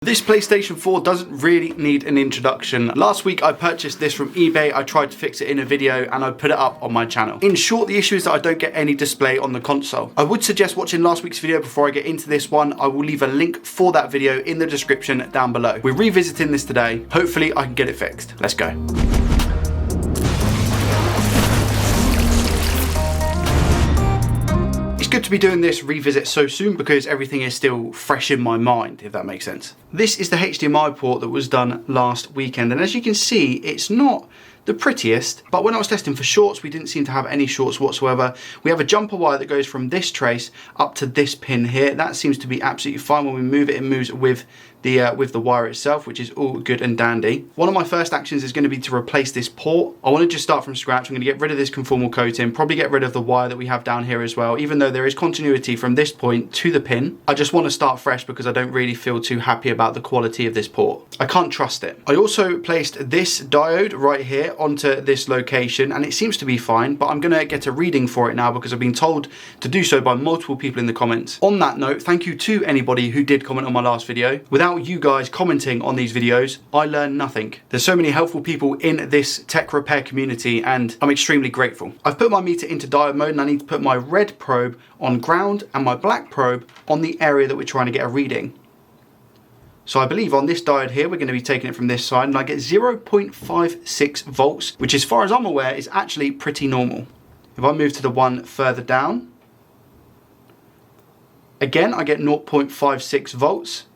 This PlayStation 4 doesn't really need an introduction. Last week I purchased this from eBay, I tried to fix it in a video and I put it up on my channel. In short, the issue is that I don't get any display on the console. I would suggest watching last week's video before I get into this one. I will leave a link for that video in the description down below. We're revisiting this today. Hopefully I can get it fixed. Let's go. Good to be doing this revisit so soon because everything is still fresh in my mind, if that makes sense. This is the HDMI port that was done last weekend, and as you can see, it's not the prettiest, but when I was testing for shorts, we didn't seem to have any shorts whatsoever. We have a jumper wire that goes from this trace up to this pin here. That seems to be absolutely fine. When we move it, it moves with the wire itself, which is all good and dandy. One of my first actions is going to be to replace this port. I want to just start from scratch. I'm going to get rid of this conformal coating, probably get rid of the wire that we have down here as well. Even though there is continuity from this point to the pin, I just want to start fresh because I don't really feel too happy about the quality of this port. I can't trust it. I also placed this diode right here onto this location and it seems to be fine, but I'm going to get a reading for it now because I've been told to do so by multiple people in the comments. On that note, thank you to anybody who did comment on my last video. Without you guys commenting on these videos, I learn nothing. There's so many helpful people in this tech repair community and I'm extremely grateful. I've put my meter into diode mode and I need to put my red probe on ground and my black probe on the area that we're trying to get a reading. So I believe on this diode here, we're going to be taking it from this side and I get 0.56 volts, which as far as I'm aware is actually pretty normal. If I move to the one further down, again, I get 0.56 volts.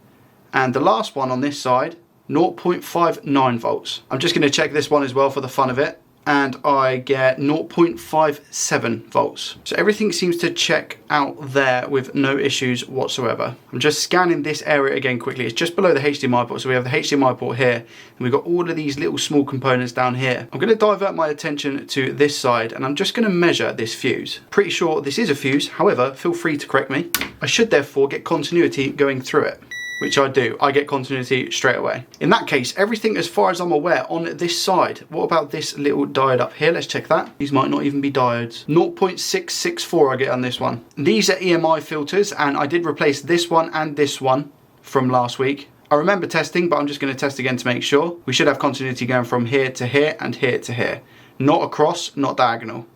And the last one on this side, 0.59 volts. I'm just going to check this one as well for the fun of it. And I get 0.57 volts. So everything seems to check out there with no issues whatsoever. I'm just scanning this area again quickly. It's just below the HDMI port. So we have the HDMI port here and we've got all of these little small components down here. I'm going to divert my attention to this side and I'm just going to measure this fuse. Pretty sure this is a fuse. However, feel free to correct me. I should therefore get continuity going through it. Which I do. I get continuity straight away. In that case, everything as far as I'm aware on this side. What about this little diode up here? Let's check that. These might not even be diodes. 0.664 I get on this one. These are EMI filters and I did replace this one and this one from last week. I remember testing, but I'm just going to test again to make sure. We should have continuity going from here to here and here to here. Not across, not diagonal.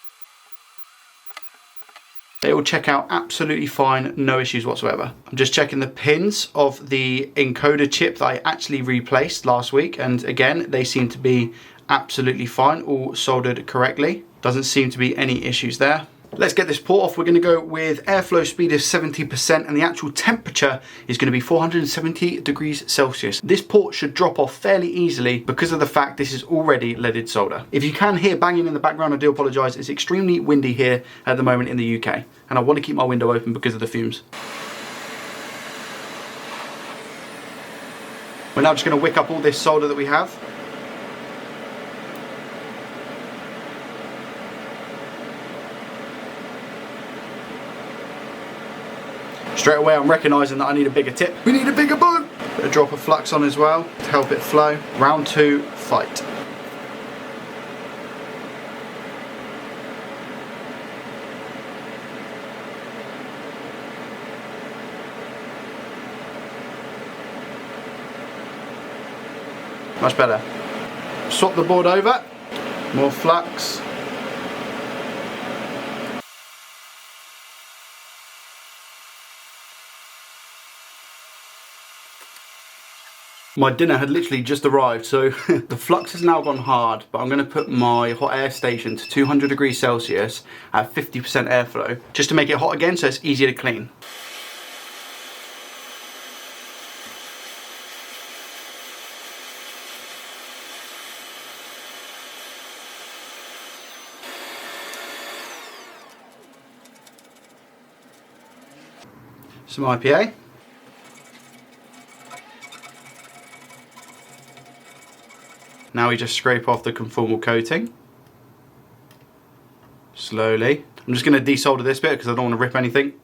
They all check out absolutely fine, no issues whatsoever. I'm just checking the pins of the encoder chip that I actually replaced last week. And again, they seem to be absolutely fine, all soldered correctly. Doesn't seem to be any issues there. Let's get this port off. We're going to go with airflow speed of 70% and the actual temperature is going to be 470 degrees Celsius. This port should drop off fairly easily because of the fact this is already leaded solder. If you can hear banging in the background, I do apologise. It's extremely windy here at the moment in the UK and I want to keep my window open because of the fumes. We're now just going to wick up all this solder that we have. Straight away I'm recognising that I need a bigger tip. We need a bigger boot! Put a drop of flux on as well to help it flow. Round 2, fight. Much better. Swap the board over. More flux. My dinner had literally just arrived, so the flux has now gone hard, but I'm going to put my hot air station to 200 degrees Celsius at 50% airflow, just to make it hot again so it's easier to clean. Some IPA. Now we just scrape off the conformal coating. Slowly. I'm just going to desolder this bit because I don't want to rip anything.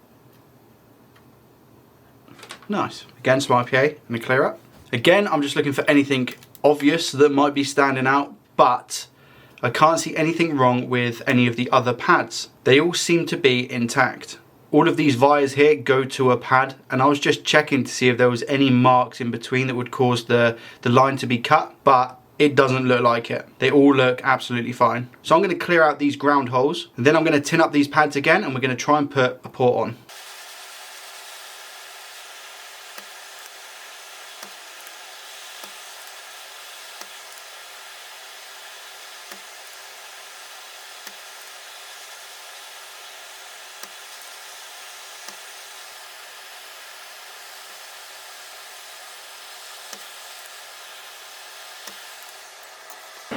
Nice. Again, some IPA and a clear up. Again, I'm just looking for anything obvious that might be standing out, but I can't see anything wrong with any of the other pads. They all seem to be intact. All of these vias here go to a pad, and I was just checking to see if there was any marks in between that would cause the line to be cut, but it doesn't look like it. They all look absolutely fine. So I'm going to clear out these ground holes, and then I'm going to tin up these pads again, and we're going to try and put a port on.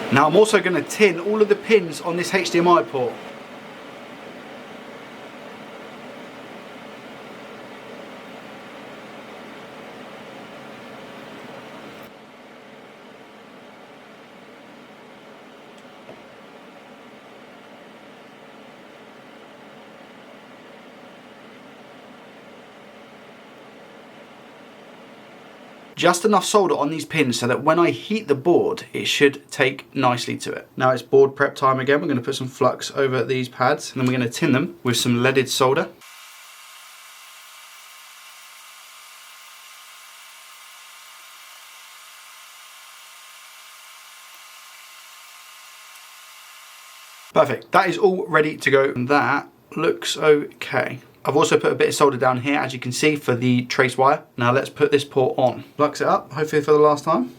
Now I'm also going to tin all of the pins on this HDMI port. Just enough solder on these pins so that when I heat the board, it should take nicely to it. Now it's board prep time again. We're going to put some flux over these pads, and then we're going to tin them with some leaded solder. Perfect. That is all ready to go. And that looks okay. I've also put a bit of solder down here, as you can see, for the trace wire. Now let's put this port on. Flux it up, hopefully for the last time.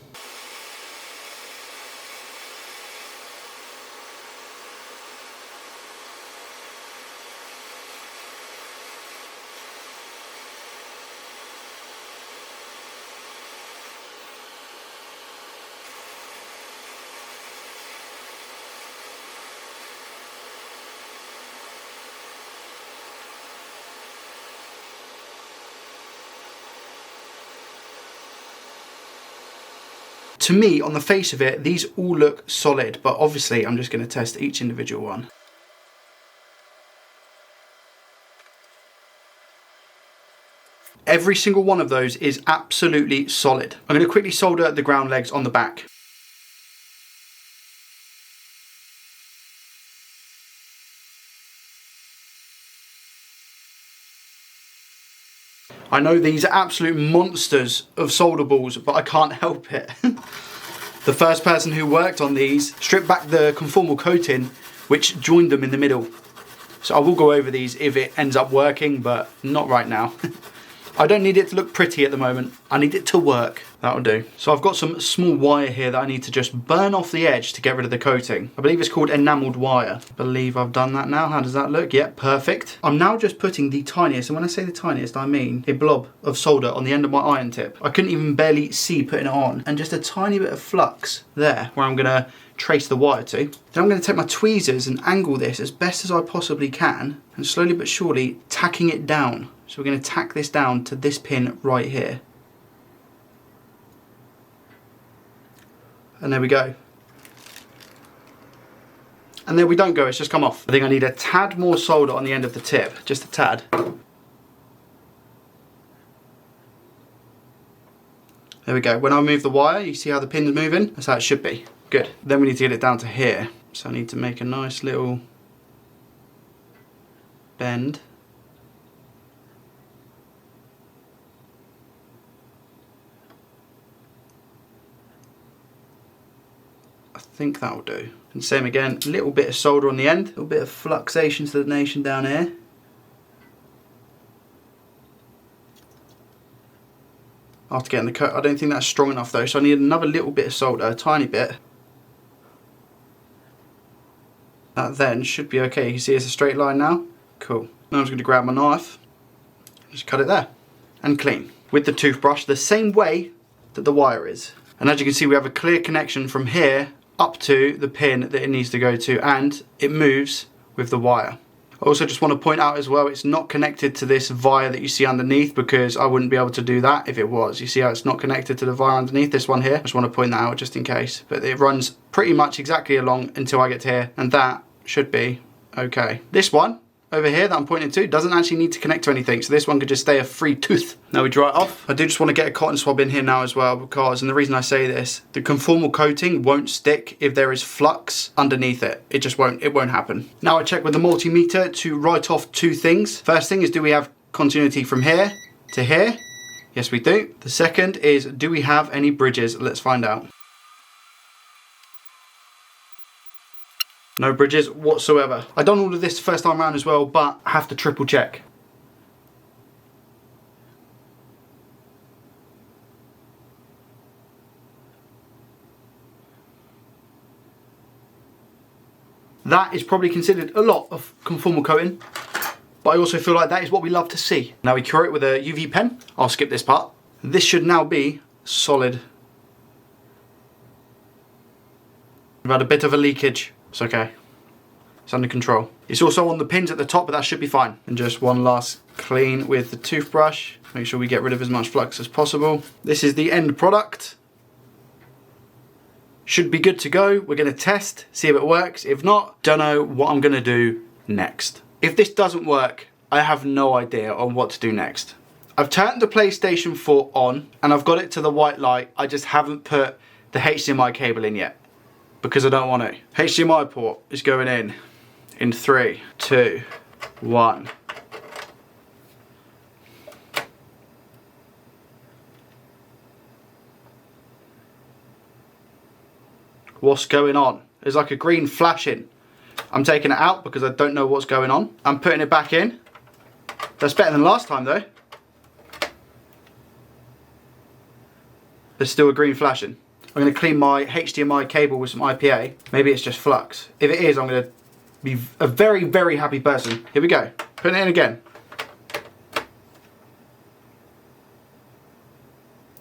To me, on the face of it, these all look solid, but obviously I'm just going to test each individual one. Every single one of those is absolutely solid. I'm going to quickly solder the ground legs on the back. I know these are absolute monsters of solder balls, but I can't help it. The first person who worked on these stripped back the conformal coating, which joined them in the middle. So I will go over these if it ends up working, but not right now. I don't need it to look pretty at the moment. I need it to work. That'll do. So I've got some small wire here that I need to just burn off the edge to get rid of the coating. I believe it's called enameled wire. I believe I've done that now. How does that look? Yep, perfect. I'm now just putting the tiniest, and when I say the tiniest, I mean a blob of solder on the end of my iron tip. I couldn't even barely see putting it on. And just a tiny bit of flux there, where I'm gonna trace the wire to. Then I'm going to take my tweezers and angle this as best as I possibly can, and slowly but surely tacking it down. So we're going to tack this down to this pin right here. And there we go. And there we don't go, it's just come off. I think I need a tad more solder on the end of the tip, just a tad. There we go. When I move the wire, you see how the pin's moving? That's how it should be. Good. Then we need to get it down to here. So I need to make a nice little bend. I think that'll do. And same again, a little bit of solder on the end, a little bit of fluxation to the nation down here. After getting the cut, I don't think that's strong enough though, so I need another little bit of solder, a tiny bit. That then should be okay. You can see it's a straight line now. Cool. Now I'm just going to grab my knife, just cut it there, and clean. With the toothbrush, the same way that the wire is. And as you can see, we have a clear connection from here up to the pin that it needs to go to, and it moves with the wire. I also just want to point out as well, it's not connected to this via that you see underneath, because I wouldn't be able to do that if it was. You see how it's not connected to the via underneath, this one here? I just want to point that out just in case. But it runs pretty much exactly along until I get to here, and that should be okay. This one over here that I'm pointing to doesn't actually need to connect to anything, so this one could just stay a free tooth. Now we dry it off. I do just want to get a cotton swab in here now as well, because, and the reason I say this, the conformal coating won't stick if there is flux underneath it. It just won't, it won't happen. Now I check with the multimeter to write off two things. First thing is, do we have continuity from here to here? Yes, we do. The second is, do we have any bridges? Let's find out. No bridges whatsoever. I've done all of this first time around as well, but I have to triple check. That is probably considered a lot of conformal coating, but I also feel like that is what we love to see. Now we cure it with a UV pen. I'll skip this part. This should now be solid. We've had a bit of a leakage. It's okay. It's under control. It's also on the pins at the top, but that should be fine. And just one last clean with the toothbrush. Make sure we get rid of as much flux as possible. This is the end product. Should be good to go. We're going to test, see if it works. If not, don't know what I'm going to do next. If this doesn't work, I have no idea on what to do next. I've turned the PlayStation 4 on and I've got it to the white light. I just haven't put the HDMI cable in yet, because I don't want to. HDMI port is going in 3, 2, 1. What's going on? There's like a green flashing. I'm taking it out because I don't know what's going on. I'm putting it back in. That's better than last time though. There's still a green flashing. I'm going to clean my HDMI cable with some IPA. Maybe it's just flux. If it is, I'm going to be a very, very happy person. Here we go. Putting it in again.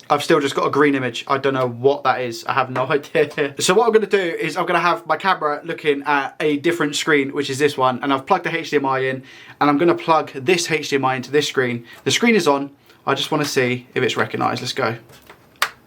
I've still just got a green image. I don't know what that is. I have no idea. So what I'm going to do is I'm going to have my camera looking at a different screen, which is this one. And I've plugged the HDMI in. And I'm going to plug this HDMI into this screen. The screen is on. I just want to see if it's recognised. Let's go.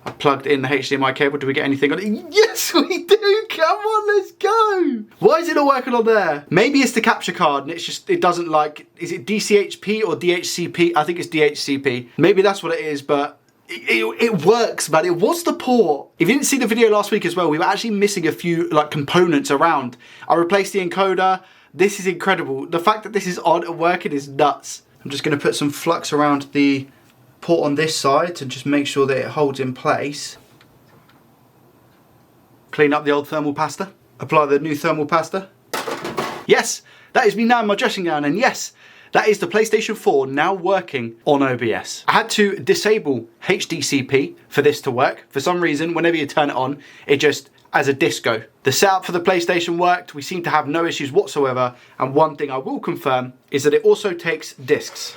I plugged in the HDMI cable. Do we get anything on it? Yes, we do. Come on, let's go. Why is it not working on there? Maybe it's the capture card and it's just, it doesn't like, is it DCHP or DHCP? I think it's DHCP. Maybe that's what it is, but it works, man. It was the port. If you didn't see the video last week as well, we were actually missing a few like components around. I replaced the encoder. This is incredible. The fact that this is on and working is nuts. I'm just going to put some flux around the port on this side to just make sure that it holds in place. Clean up the old thermal pasta. Apply the new thermal pasta. Yes, that is me now in my dressing gown, and yes, that is the PlayStation 4 now working on OBS. I had to disable HDCP for this to work. For some reason, whenever you turn it on, it just as a disco. The setup for the PlayStation worked. We seem to have no issues whatsoever. And one thing I will confirm is that it also takes discs.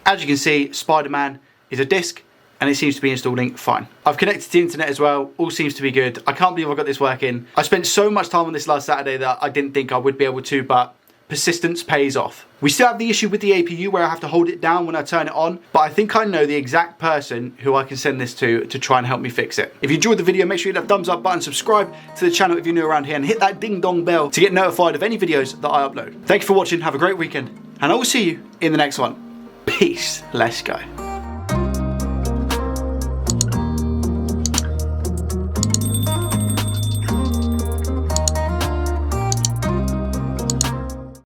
As you can see, Spider-Man is a disc and it seems to be installing fine. I've connected to the internet as well. All seems to be good. I can't believe I got this working. I spent so much time on this last Saturday that I didn't think I would be able to, but persistence pays off. We still have the issue with the APU where I have to hold it down when I turn it on, but I think I know the exact person who I can send this to try and help me fix it. If you enjoyed the video, make sure you hit that thumbs up button, subscribe to the channel if you're new around here, and hit that ding dong bell to get notified of any videos that I upload. Thank you for watching, have a great weekend, and I will see you in the next one. Peace, let's go.